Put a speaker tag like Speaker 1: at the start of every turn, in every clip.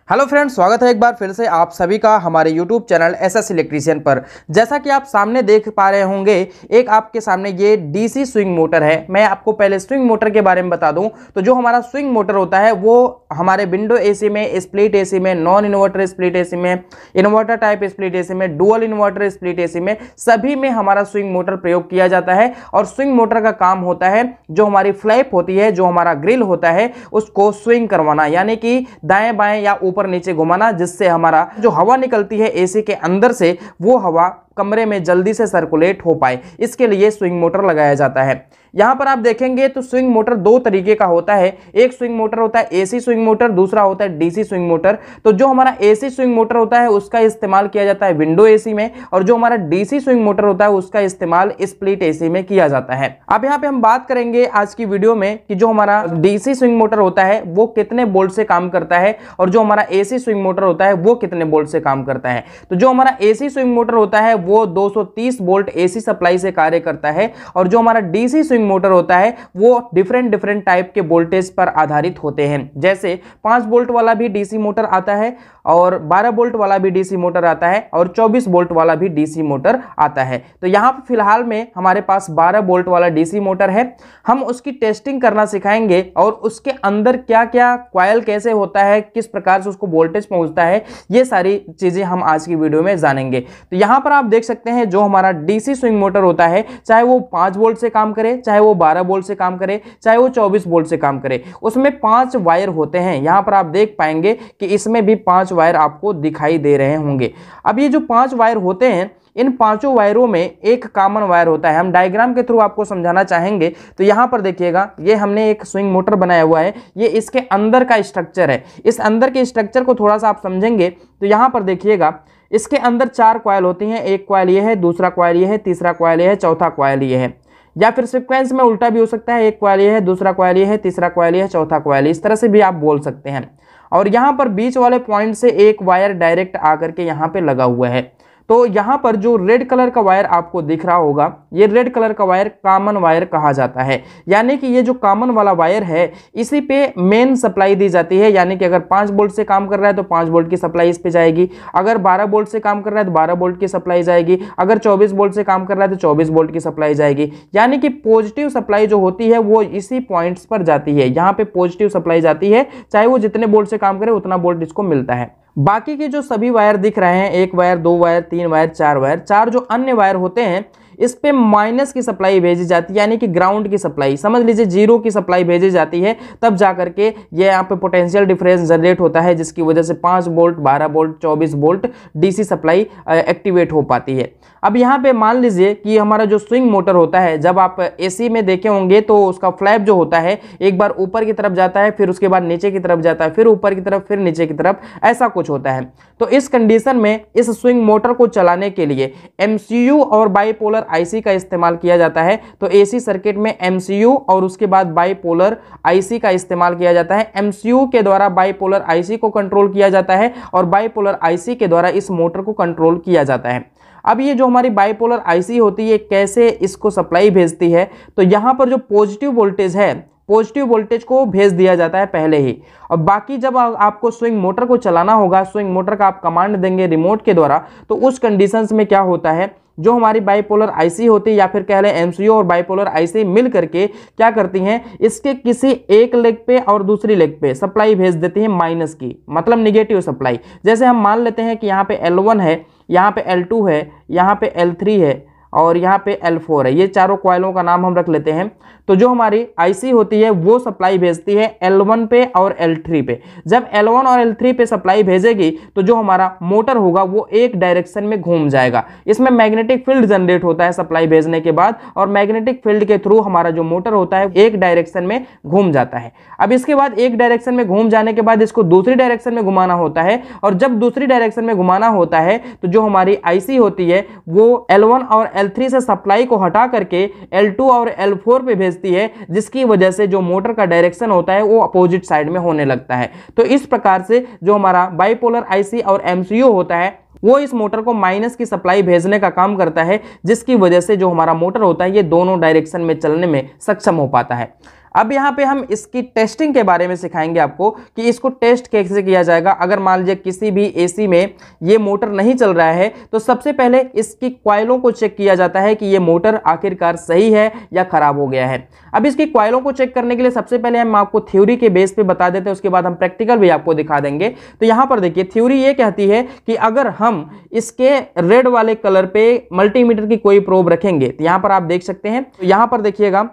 Speaker 1: Hello friends, स्वागत है एक बार फिर से आप सभी का हमारे यूट्यूब चैनल एसएस इलेक्ट्रीशियन पर। जैसा कि आप सामने देख पा रहे होंगे, एक आपके सामने ये डीसी स्विंग मोटर है। मैं आपको पहले स्विंग मोटर के बारे में बता दूं तो जो हमारा स्विंग मोटर होता है वो हमारे विंडो एसी में, स्प्लिट एसी में, नॉन इन्वर्टर स्प्लिट एसी में, इन्वर्टर टाइप स्प्लिट एसी में, डुअल इन्वर्टर स्प्लिट एसी में, सभी में हमारा स्विंग मोटर प्रयोग किया जाता है। और स्विंग मोटर का काम होता है जो हमारी फ्लैप होती है, जो हमारा ग्रिल होता है, उसको स्विंग करवाना, यानी कि दाएं बाएं या ऊपर नीचे घुमाना, जिससे हमारा जो हवा निकलती है एसी के अंदर से वो हवा कमरे में जल्दी से सर्कुलेट हो पाए। इसके लिए स्विंग मोटर लगाया जाता है। यहां पर आप देखेंगे तो स्विंग मोटर दो तरीके का होता है। एक स्विंग मोटर होता है एसी स्विंग मोटर, दूसरा होता है डीसी स्विंग मोटर। तो जो हमारा एसी स्विंग मोटर होता है उसका इस्तेमाल किया जाता है विंडो एसी में, और जो हमारा डीसी स्विंग मोटर होता है उसका इस्तेमाल स्प्लिट एसी में किया जाता है। अब यहाँ पे हम बात करेंगे आज की वीडियो में कि जो हमारा डीसी स्विंग मोटर होता है वो कितने वोल्ट से काम करता है, और जो हमारा एसी स्विंग मोटर होता है वो कितने वोल्ट से काम करता है। तो जो हमारा एसी स्विंग मोटर होता है वो 230 वोल्ट एसी सप्लाई से कार्य करता है, और जो हमारा डीसी स्विंग मोटर होता है वो डिफरेंट टाइप के वोल्टेज पर आधारित होते हैं। जैसे 5 वोल्ट वाला भी डीसी मोटर आता है, और 12 वोल्ट वाला भी डीसी मोटर आता है, और 24 वोल्ट वाला भी डीसी मोटर आता है। तो यहाँ पर फिलहाल में हमारे पास 12 वोल्ट वाला डीसी मोटर है। हम उसकी टेस्टिंग करना सिखाएंगे, और उसके अंदर क्या क्या कॉइल कैसे होता है, किस प्रकार से उसको वोल्टेज पहुंचता है, ये सारी चीजें हम आज की वीडियो में जानेंगे। तो यहाँ पर आप देख सकते हैं जो हमारा डीसी स्विंग मोटर होता है, चाहे वो 5 वोल्ट से काम करे, चाहे वो 12 वोल्ट से काम करे, चाहे वो 24 वोल्ट से काम करे, उसमें 5 वायर होते हैं। यहाँ पर आप देख पाएंगे कि इसमें भी 5 वायर आपको दिखाई दे रहे होंगे। अब ये जो 5 वायर होते हैं, इन पांचों वायरों में एक कॉमन वायर होता है। हम डायग्राम के थ्रू आपको समझाना चाहेंगे। तो यहाँ पर देखिएगा, ये हमने एक स्विंग मोटर बनाया हुआ है, ये इसके अंदर का स्ट्रक्चर है। इस अंदर के स्ट्रक्चर को थोड़ा सा आप समझेंगे तो यहाँ पर देखिएगा, इसके अंदर 4 कॉइल होती हैं। एक कॉइल ये है, दूसरा कॉइल ये है, तीसरा कॉइल ये है, चौथा कॉइल ये है, या फिर सीक्वेंस में उल्टा भी हो सकता है। एक कॉइल ये है, दूसरा कॉइल ये है, तीसरा कॉइल ये है, चौथा कॉइल, इस तरह से भी आप बोल सकते हैं। और यहाँ पर बीच वाले पॉइंट से एक वायर डायरेक्ट आकर के यहाँ पे लगा हुआ है। तो यहाँ पर जो रेड कलर का वायर आपको दिख रहा होगा, ये रेड कलर का वायर कॉमन वायर कहा जाता है। यानी कि ये जो कॉमन वाला वायर है, इसी पे मेन सप्लाई दी जाती है। यानी कि अगर 5 वोल्ट से काम कर रहा है तो 5 वोल्ट की सप्लाई इस पे जाएगी, अगर 12 वोल्ट से काम कर रहा है तो 12 वोल्ट की सप्लाई जाएगी, अगर 24 वोल्ट से काम कर रहा है तो 24 वोल्ट की सप्लाई जाएगी। यानी कि पॉजिटिव सप्लाई जो होती है वो इसी पॉइंट्स पर जाती है। यहाँ पे पॉजिटिव सप्लाई जाती है, चाहे वो जितने वोल्ट से काम करे उतना वोल्ट इसको मिलता है। बाकी के जो सभी वायर दिख रहे हैं, 1 वायर, 2 वायर, 3 वायर, 4 वायर, 4 जो अन्य वायर होते हैं, इस पे माइनस की सप्लाई भेजी जाती है। यानी कि ग्राउंड की सप्लाई, समझ लीजिए 0 की सप्लाई भेजी जाती है, तब जाकर के ये यहाँ पे पोटेंशियल डिफरेंस जनरेट होता है, जिसकी वजह से 5 volt, 12 volt, 24 volt DC supply activate हो पाती है। अब यहाँ पे मान लीजिए कि हमारा जो स्विंग मोटर होता है, जब आप एसी में देखे होंगे तो उसका फ्लैप जो होता है एक बार ऊपर की तरफ जाता है, फिर उसके बाद नीचे की तरफ जाता है, फिर ऊपर की तरफ, फिर नीचे की तरफ, ऐसा कुछ होता है। तो इस कंडीशन में इस स्विंग मोटर को चलाने के लिए एमसीयू और बाइपोलर आईसी का इस्तेमाल किया जाता है। तो एसी सर्किट में एमसीयू और उसके बाद बाइपोलर आईसी का इस्तेमाल किया जाता है। एमसीयू के द्वारा बाइपोलर आईसी को कंट्रोल किया जाता है, और बाइपोलर आईसी के द्वारा इस मोटर को कंट्रोल किया जाता है। अब ये जो हमारी बाइपोलर आईसी होती है, कैसे इसको सप्लाई भेजती है, तो यहाँ पर जो पॉजिटिव वोल्टेज है, पॉजिटिव वोल्टेज को भेज दिया जाता है पहले ही। और बाकी जब आपको स्विंग मोटर को चलाना होगा, स्विंग मोटर का आप कमांड देंगे रिमोट के द्वारा, तो उस कंडीशंस में क्या होता है, जो हमारी बाइपोलर आईसी होती है, या फिर कह लें एमसीयू और बाइपोलर आईसी मिल करके क्या करती हैं, इसके किसी एक लेग पे और दूसरी लेग पे सप्लाई भेज देती हैं माइनस की, मतलब निगेटिव सप्लाई। जैसे हम मान लेते हैं कि यहाँ पे L1 है, यहाँ पे L2 है, यहाँ पे L3 है, और यहाँ पे L4 है। ये चारों कॉइलों का नाम हम रख लेते हैं। तो जो हमारी आईसी होती है वो सप्लाई भेजती है L1 पे और L3 पे। जब L1 और L3 पे सप्लाई भेजेगी तो जो हमारा मोटर होगा वो एक डायरेक्शन में घूम जाएगा। इसमें मैग्नेटिक फील्ड जनरेट होता है सप्लाई भेजने के बाद, और मैग्नेटिक फील्ड के थ्रू हमारा जो मोटर होता है एक डायरेक्शन में घूम जाता है। अब इसके बाद एक डायरेक्शन में घूम जाने के बाद इसको दूसरी डायरेक्शन में घुमाना होता है, और जब दूसरी डायरेक्शन में घुमाना होता है तो जो हमारी आईसी होती है वो L1 और L3 से सप्लाई को हटा करके L2 और L4 पे भेजती है, जिसकी वजह से जो मोटर का डायरेक्शन होता है वो अपोजिट साइड में होने लगता है। तो इस प्रकार से जो हमारा बाइपोलर आईसी और एमसीयू होता है वो इस मोटर को माइनस की सप्लाई भेजने का काम करता है, जिसकी वजह से जो हमारा मोटर होता है ये दोनों डायरेक्शन में चलने में सक्षम हो पाता है। अब यहाँ पे हम इसकी टेस्टिंग के बारे में सिखाएंगे आपको कि इसको टेस्ट कैसे किया जाएगा। अगर मान लीजिए किसी भी एसी में ये मोटर नहीं चल रहा है तो सबसे पहले इसकी कॉइलों को चेक किया जाता है कि ये मोटर आखिरकार सही है या खराब हो गया है। अब इसकी कॉइलों को चेक करने के लिए सबसे पहले हम आपको थ्योरी के बेस पे बता देते हैं, उसके बाद हम प्रैक्टिकल भी आपको दिखा देंगे। तो यहाँ पर देखिए थ्योरी ये कहती है कि अगर हम इसके रेड वाले कलर पे मल्टीमीटर की कोई प्रोब रखेंगे तो यहाँ पर आप देख सकते हैं, तो यहाँ पर देखिएगा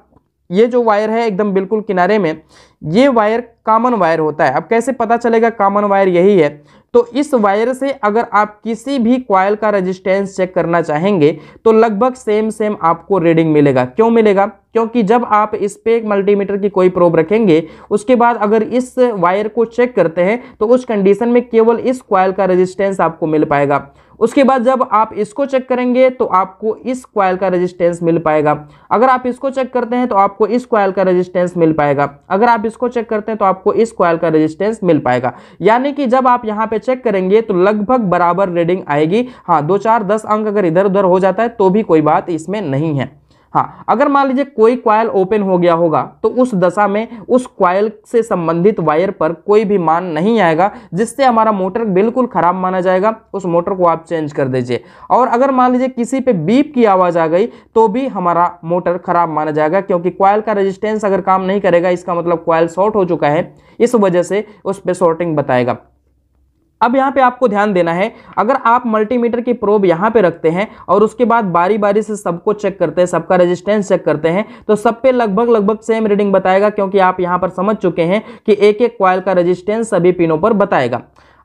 Speaker 1: ये जो वायर है एकदम बिल्कुल किनारे में, ये वायर कॉमन वायर होता है। अब कैसे पता चलेगा कॉमन वायर यही है? तो इस वायर से अगर आप किसी भी कॉइल का रेजिस्टेंस चेक करना चाहेंगे तो लगभग सेम आपको रीडिंग मिलेगा। क्यों मिलेगा? क्योंकि जब आप इस पे एक मल्टीमीटर की कोई प्रोब रखेंगे, उसके बाद अगर इस वायर को चेक करते हैं तो उस कंडीशन में केवल इस कॉइल का रेजिस्टेंस आपको मिल पाएगा। उसके बाद जब आप इसको चेक करेंगे तो आपको इस कॉइल का रेजिस्टेंस मिल पाएगा। अगर आप इसको चेक करते हैं तो आपको इस कॉइल का रेजिस्टेंस मिल पाएगा। अगर आप इसको चेक करते हैं तो आपको इस कॉइल का रेजिस्टेंस मिल पाएगा। यानी कि जब आप यहाँ पे चेक करेंगे तो लगभग बराबर रीडिंग आएगी। हाँ, 2 4 10 अंक अगर इधर उधर हो जाता है तो भी कोई बात इसमें नहीं है। हाँ, अगर मान लीजिए कोई कॉइल ओपन हो गया होगा तो उस दशा में उस कॉइल से संबंधित वायर पर कोई भी मान नहीं आएगा, जिससे हमारा मोटर बिल्कुल खराब माना जाएगा। उस मोटर को आप चेंज कर दीजिए। और अगर मान लीजिए किसी पे बीप की आवाज आ गई तो भी हमारा मोटर खराब माना जाएगा, क्योंकि कॉइल का रेजिस्टेंस अगर काम नहीं करेगा इसका मतलब कॉइल शॉर्ट हो चुका है, इस वजह से उस पे शॉर्टिंग बताएगा। अब यहाँ पे आपको ध्यान देना है, अगर आप मल्टीमीटर की प्रोब यहाँ पे रखते हैं और उसके बाद बारी बारी से सबको चेक करते हैं, सबका रेजिस्टेंस चेक करते हैं, तो सब पे लगभग सेम रीडिंग बताएगा, क्योंकि आप यहाँ पर समझ चुके हैं कि एक एक कॉइल का रेजिस्टेंस सभी पिनों पर बताएगा।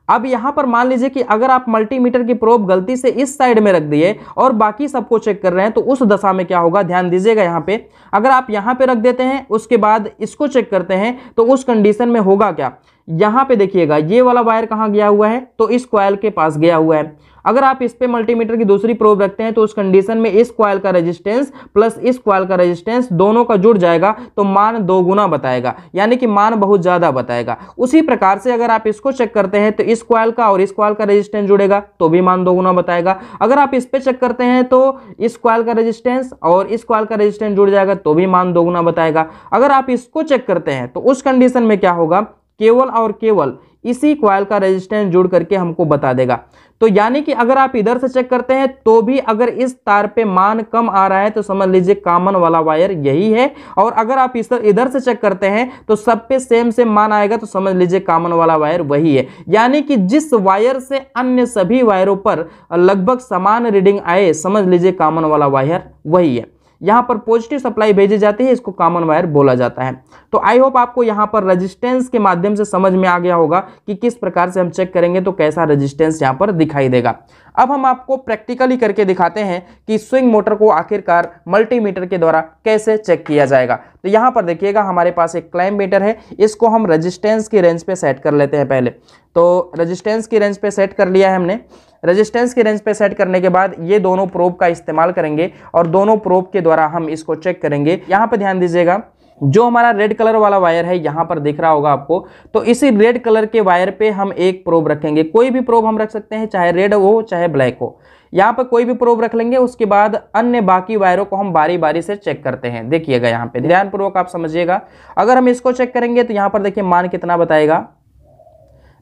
Speaker 1: अब यहाँ पर मान लीजिए कि अगर आप मल्टीमीटर की प्रोब गलती से इस साइड में रख दिए और बाकी सबको चेक कर रहे हैं तो उस दशा में क्या होगा, ध्यान दीजिएगा। यहाँ पे अगर आप यहाँ पे रख देते हैं उसके बाद इसको चेक करते हैं तो उस कंडीशन में होगा क्या, यहाँ पे देखिएगा ये वाला वायर कहाँ गया हुआ है, तो इस कॉइल के पास गया हुआ है। अगर आप इस पे मल्टीमीटर की दूसरी प्रोब रखते हैं तो उस कंडीशन में इस कॉइल का रेजिस्टेंस प्लस इस कॉइल का रेजिस्टेंस दोनों का जुड़ जाएगा तो मान 2 गुना बताएगा, यानी कि मान बहुत ज्यादा बताएगा। उसी प्रकार से अगर आप इसको चेक करते हैं तो इस कॉइल का और इस कॉइल का रेजिस्टेंस जुड़ेगा तो भी मान 2 गुना बताएगा। अगर आप इस पे चेक करते हैं तो इस कॉइल का रेजिस्टेंस और इस कॉइल का रेजिस्टेंस जुड़ जाएगा तो भी मान 2 गुना बताएगा। अगर आप इसको चेक करते हैं तो उस कंडीशन में क्या होगा, केवल और केवल इसी कॉइल का रेजिस्टेंस जुड़ करके हमको बता देगा। तो यानी कि अगर आप इधर से चेक करते हैं तो भी अगर इस तार पे मान कम आ रहा है तो समझ लीजिए कॉमन वाला वायर यही है, और अगर आप इधर से चेक करते हैं तो सब पे सेम मान आएगा तो समझ लीजिए कॉमन वाला वायर वही है। यानी कि जिस वायर से अन्य सभी वायरों पर लगभग समान रीडिंग आए, समझ लीजिए कॉमन वाला वायर वही है। यहाँ पर पॉजिटिव सप्लाई भेजी जाती है, इसको कॉमन वायर बोला जाता है। तो आई होप आपको यहाँ पर रेजिस्टेंस के माध्यम से समझ में आ गया होगा कि किस प्रकार से हम चेक करेंगे तो कैसा रेजिस्टेंस यहाँ पर दिखाई देगा। अब हम आपको प्रैक्टिकली करके दिखाते हैं कि स्विंग मोटर को आखिरकार मल्टीमीटर के द्वारा कैसे चेक किया जाएगा। तो यहाँ पर देखिएगा हमारे पास एक क्लैंप मीटर है, इसको हम रेजिस्टेंस की रेंज पे सेट कर लेते हैं पहले। तो रेजिस्टेंस की रेंज पे सेट कर लिया है हमने। रेजिस्टेंस की रेंज पे सेट करने के बाद ये दोनों प्रोब का इस्तेमाल करेंगे और दोनों प्रोब के द्वारा हम इसको चेक करेंगे। यहाँ पे ध्यान दीजिएगा, जो हमारा रेड कलर वाला वायर है यहाँ पर दिख रहा होगा आपको, तो इसी रेड कलर के वायर पे हम एक प्रोब रखेंगे। कोई भी प्रोब हम रख सकते हैं, चाहे रेड हो चाहे ब्लैक हो। यहाँ पर कोई भी प्रोब रख लेंगे, उसके बाद अन्य बाकी वायरों को हम बारी बारी से चेक करते हैं। देखिएगा यहाँ पे ध्यानपूर्वक आप समझिएगा। अगर हम इसको चेक करेंगे तो यहाँ पर देखिए मान कितना बताएगा।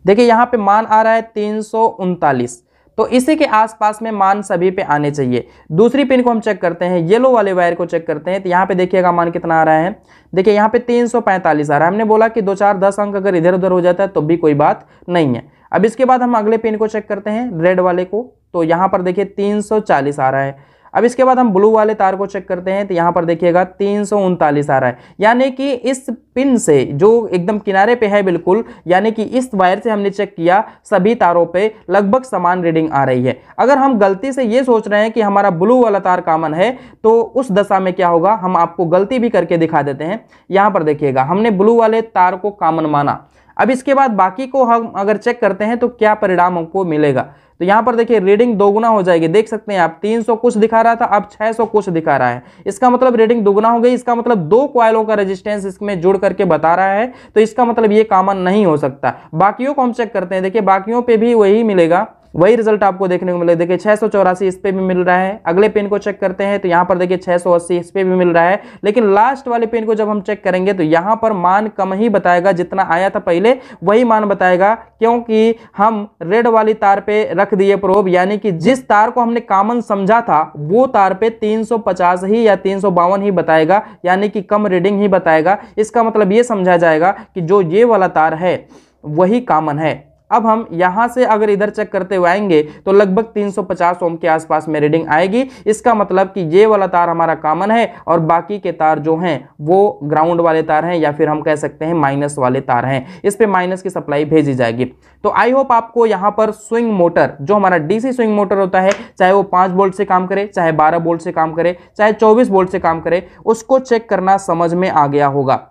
Speaker 1: देखिए यहाँ पे मान आ रहा है 339, तो इसी के आसपास में मान सभी पे आने चाहिए। दूसरी पिन को हम चेक करते हैं, येलो वाले वायर को चेक करते हैं, तो यहाँ पे देखिएगा मान कितना आ रहा है। देखिए यहाँ पे 345 आ रहा है। हमने बोला कि 2 4 10 अंक अगर इधर उधर हो जाता है तो भी कोई बात नहीं है। अब इसके बाद हम अगले पिन को चेक करते हैं, रेड वाले को, तो यहाँ पर देखिए 340 आ रहा है। अब इसके बाद हम ब्लू वाले तार को चेक करते हैं, तो यहाँ पर देखिएगा 339 आ रहा है। यानी कि इस पिन से जो एकदम किनारे पे है बिल्कुल, यानी कि इस वायर से हमने चेक किया, सभी तारों पे लगभग समान रीडिंग आ रही है। अगर हम गलती से ये सोच रहे हैं कि हमारा ब्लू वाला तार कॉमन है तो उस दशा में क्या होगा, हम आपको गलती भी करके दिखा देते हैं। यहाँ पर देखिएगा हमने ब्लू वाले तार को कॉमन माना। अब इसके बाद बाकी को हम अगर चेक करते हैं तो क्या परिणाम हमको मिलेगा, तो यहाँ पर देखिए रीडिंग दोगुना हो जाएगी। देख सकते हैं आप 300 कुछ दिखा रहा था, अब 600 कुछ दिखा रहा है। इसका मतलब रीडिंग दोगुना हो गई। इसका मतलब 2 कॉइलों का रेजिस्टेंस इसमें जुड़ करके बता रहा है, तो इसका मतलब ये कॉमन नहीं हो सकता। बाकियों को हम चेक करते हैं, देखिए बाकियों पे भी वही मिलेगा। वही रिजल्ट आपको देखने को मिलेगा। देखिए 684 इस पे भी मिल रहा है। अगले पिन को चेक करते हैं तो यहाँ पर देखिए 680 इस पे भी मिल रहा है, लेकिन लास्ट वाले पिन को जब हम चेक करेंगे तो यहाँ पर मान कम ही बताएगा, जितना आया था पहले वही मान बताएगा, क्योंकि हम रेड वाली तार पे रख दिए प्रोब, यानी कि जिस तार को हमने कॉमन समझा था वो तार पे 350 ही या 352 ही बताएगा, यानी कि कम रीडिंग ही बताएगा। इसका मतलब ये समझा जाएगा कि जो ये वाला तार है वही कॉमन है। अब हम यहां से अगर इधर चेक करते हुए आएंगे तो लगभग 350 ओम के आसपास में रीडिंग आएगी। इसका मतलब कि ये वाला तार हमारा कॉमन है और बाकी के तार जो हैं वो ग्राउंड वाले तार हैं, या फिर हम कह सकते हैं माइनस वाले तार हैं। इस पे माइनस की सप्लाई भेजी जाएगी। तो आई होप आपको यहाँ पर स्विंग मोटर, जो हमारा डीसी स्विंग मोटर होता है, चाहे वो 5 वोल्ट से काम करे, चाहे 12 वोल्ट से काम करे, चाहे 24 वोल्ट से काम करे, उसको चेक करना समझ में आ गया होगा।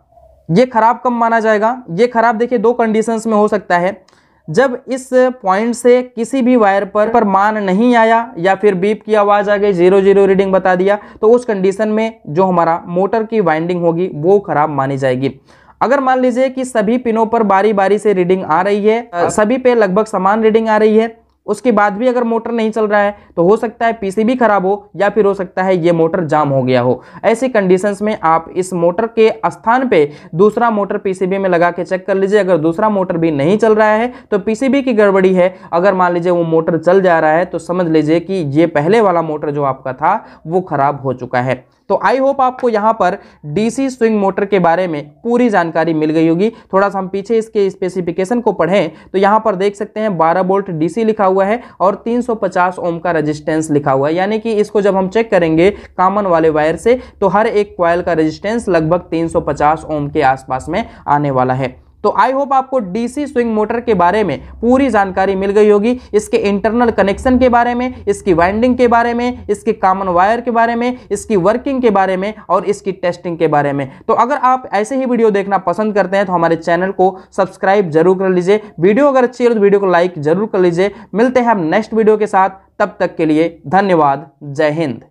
Speaker 1: ये खराब कब माना जाएगा? ये खराब देखिए 2 कंडीशंस में हो सकता है। जब इस पॉइंट से किसी भी वायर पर मान नहीं आया या फिर बीप की आवाज आ गई, 0 रीडिंग बता दिया, तो उस कंडीशन में जो हमारा मोटर की वाइंडिंग होगी वो खराब मानी जाएगी। अगर मान लीजिए कि सभी पिनों पर बारी बारी से रीडिंग आ रही है, सभी पे लगभग समान रीडिंग आ रही है, उसके बाद भी अगर मोटर नहीं चल रहा है तो हो सकता है पीसीबी खराब हो, या फिर हो सकता है ये मोटर जाम हो गया हो। ऐसी कंडीशंस में आप इस मोटर के स्थान पे दूसरा मोटर पीसीबी में लगा के चेक कर लीजिए। अगर दूसरा मोटर भी नहीं चल रहा है तो पीसीबी की गड़बड़ी है। अगर मान लीजिए वो मोटर चल जा रहा है तो समझ लीजिए कि ये पहले वाला मोटर जो आपका था वो खराब हो चुका है। तो आई होप आपको यहाँ पर डीसी स्विंग मोटर के बारे में पूरी जानकारी मिल गई होगी। थोड़ा सा हम पीछे इसके स्पेसिफिकेशन को पढ़ें तो यहाँ पर देख सकते हैं 12 वोल्ट डीसी लिखा हुआ है और 350 ओम का रेजिस्टेंस लिखा हुआ है, यानी कि इसको जब हम चेक करेंगे कॉमन वाले वायर से तो हर एक कॉइल का रेजिस्टेंस लगभग 350 ओम के आसपास में आने वाला है। तो आई होप आपको डीसी स्विंग मोटर के बारे में पूरी जानकारी मिल गई होगी। इसके इंटरनल कनेक्शन के बारे में, इसकी वाइंडिंग के बारे में, इसके कॉमन वायर के बारे में, इसकी वर्किंग के बारे में और इसकी टेस्टिंग के बारे में। तो अगर आप ऐसे ही वीडियो देखना पसंद करते हैं तो हमारे चैनल को सब्सक्राइब जरूर कर लीजिए। वीडियो अगर अच्छी है तो वीडियो को लाइक जरूर कर लीजिए। मिलते हैं हम नेक्स्ट वीडियो के साथ, तब तक के लिए धन्यवाद। जय हिंद।